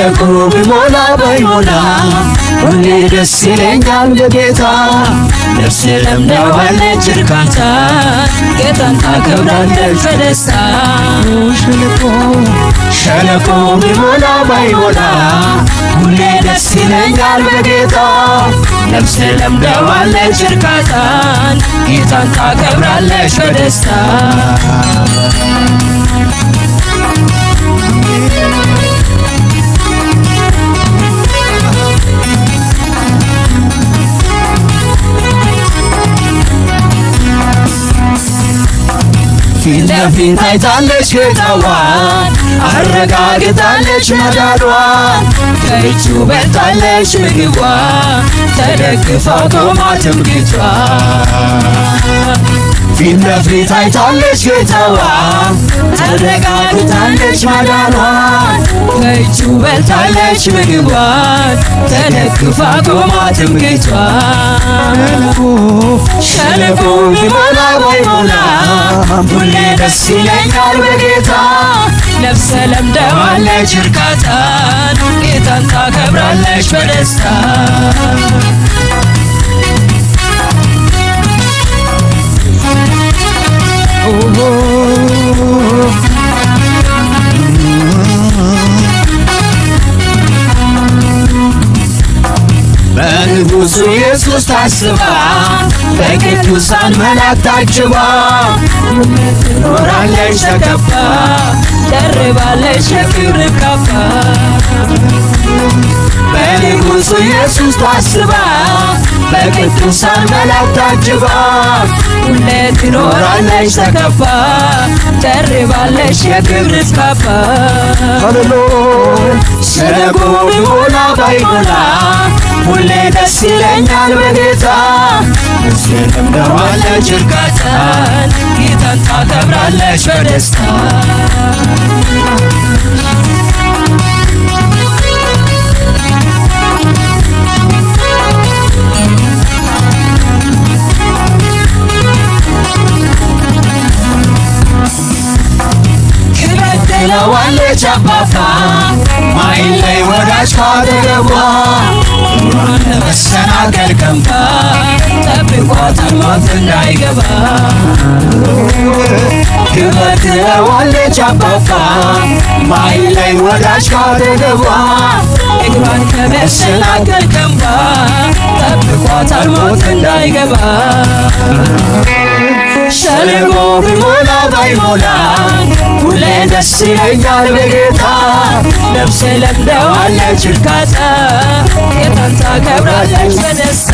ሸለቆ ቢሞላ ባይሞላ ሁሌ ደስ ይለኛል በጌታ ነፍሴ ለምደዋለች እርካታን ጌታን ታከብራለች በደስታ ሸለቆ ቢሞላ ባይሞላ ሁሌ ደስ ይለኛል በጌታ ነፍሴ ለምደዋለች እርካታን ጌታን ታከብራለች በደስታ ፊት ለፊት አይታለች ጌታዋን አረጋግጣለች መዳኗን ከእጁ በልታለች ምግቧ ተደግፋ ቆማ ትምክህቷ ፊት ለፊት አይታለች ጌታዋን ተረጋግጣለች መዳኗን ከእጁ በልታለች ምግቧን ተደግፋ ቆማ ትምክህቷ ሸለቆ ቢሞላ ባይሞላ ሁሌ ደስ ይለኛል በጌታ ነፍሴ ለምደዋለች እርካታን ጌታን ታከብራለች በደስታ በንጉሡ ኢየሱስ ታስባ በቅዱሳን መላእክት ታጅባ ትኖራለች ተከፋ ደርባለች የክብር ካባ በንጉሡ ኢየሱስ ታስባ በቅዱሳን መላእክት ታጅባ ሁሌ ትኖራለች ተከፋ ደርባለች የክብር ካባ ሃሌሉያ ሸለቆ ቢሞላ ባይሞላ ሁሌ ደስ ይለኛል በጌታ ነፍሴ ለምደዋለች እርካታን ጌታን ታከብራለች በደስታ ትለዋለች አባፋ ማይለይ ወዳጅ ካጠገቧ ኑሯን ለመሰናከል ቀንታ ጠብቋታል ሞት እንዳይገባ ክብር ትለዋለች አባፋ ማይለይ ወዳጅ ካጠገቧ እግሯን ከመሰናከል ቀንታ ጠብቋታል ሞት እንዳይገባ ሸለቆ ቢሞላ ባይሞላ ሁሌ ደስ ይለኛል በጌታ ነፍሴ ለምደዋለች እርካታ ጌታን ታከብራለች በደስታ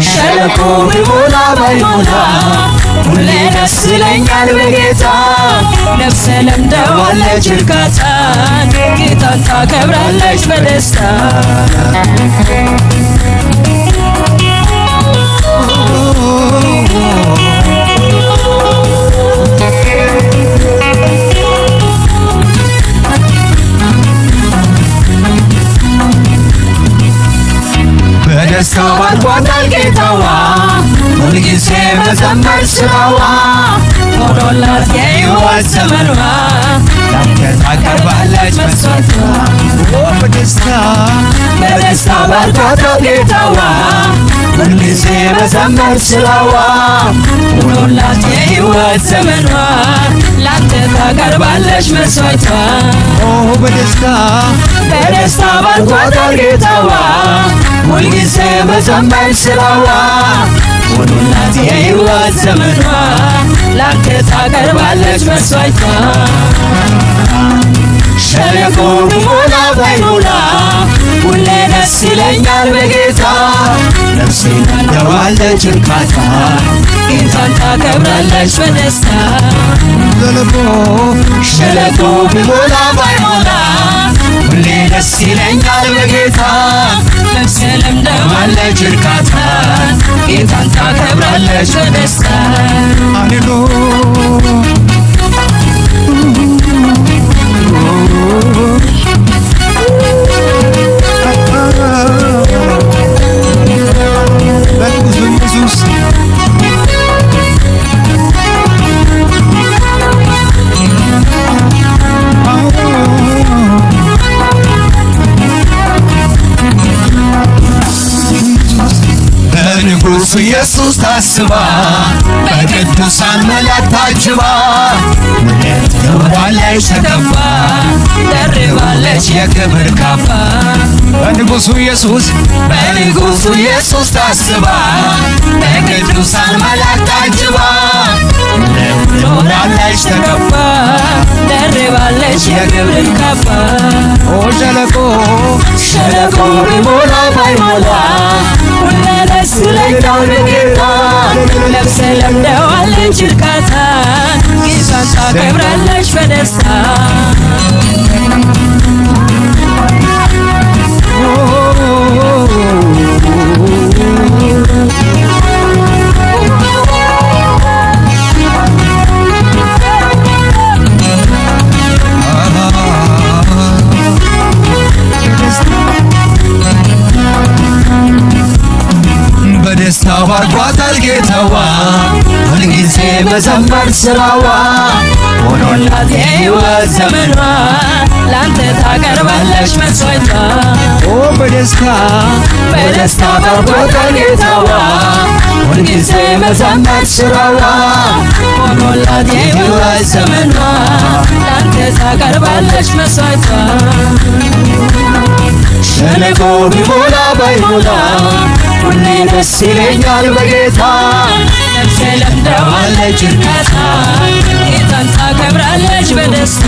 ሸለቆ ቢሞላ ባይሞላ ሁሌ ደስ ይለኛል በጌታ ነፍሴ ለምደዋለች እርካታ ጌታን ታከብራለች በደስታ በደስታ ባርኳታል ጌታዋ ሁልጊዜ መዘመር ስራዋ ሆኖላት የሕይወት ዘመኗ ላንተ ታቀርባለች መስዋዕቷ በደስታ ባርኳታል ጌታዋ ሁልጊዜ መዘመር ስራዋ ሆኖላት የሕይወት ዘመኗ ላንተ ታቀርባለች መስዋዕቷ በደስታ ባርኳታል ጌታዋ ሁልጊዜ መዘመር ስራዋ ሆኖላት የሕይወት ዘመኗ ላንተ ታቀርባለች መስዋዕቷ ሸለቆ ቢሞላ ባይሞላ ሁሌ ደስ ይለኛል በጌታ ነፍሴ ለምደዋለች እርካታ ጌታን ታከብራለች በደስታ ሸለቆ ቢሞላ ባይሞላ ሁሌ ደስ ይለኛል በጌታ ነፍሴ ለምደዋለች እርካታ ጌታን ታከብራለች በደስታ በንጉሡ ኢየሱስ ታስባ በቅዱሳን መላእክት ታጅባ ትኖራለች ተከፋ ደርባለች የክብር ካባ በንጉሡ ኢየሱስ ታስባ በቅዱሳን መላእክት ታጅባ ትኖራለች ተከፋ ደርባለች የክብር ካባ ሸለቆ ቢሞላ ባይሞላ ሁሌ ደስ ይለኛል በጌታ ነፍሴ ለምደዋለች እርካታ ጌታን ታከብራለች በደስታ በደስታ ባርኳታል ጌታዋ ሁልጊዜ መዘመር ስራዋ ሆኖላት የሕይወት ዘመኗ ላንተ ታቀርባለች መሥዋዕቷ በደስታ ባርኳታል ጌታዋ ሁልጊዜ መዘመር ስራዋ ሆኖላት የሕይወት ዘመኗ ላንተ ታቀርባለች መሥዋዕቷ ሸለቆ ቢሞላ ባይሞላ ሁሌ ደስ ይለኛል በጌታ ነፍሴ ለምደዋለች እርካታ ጌታን ታከብራለች በደስታ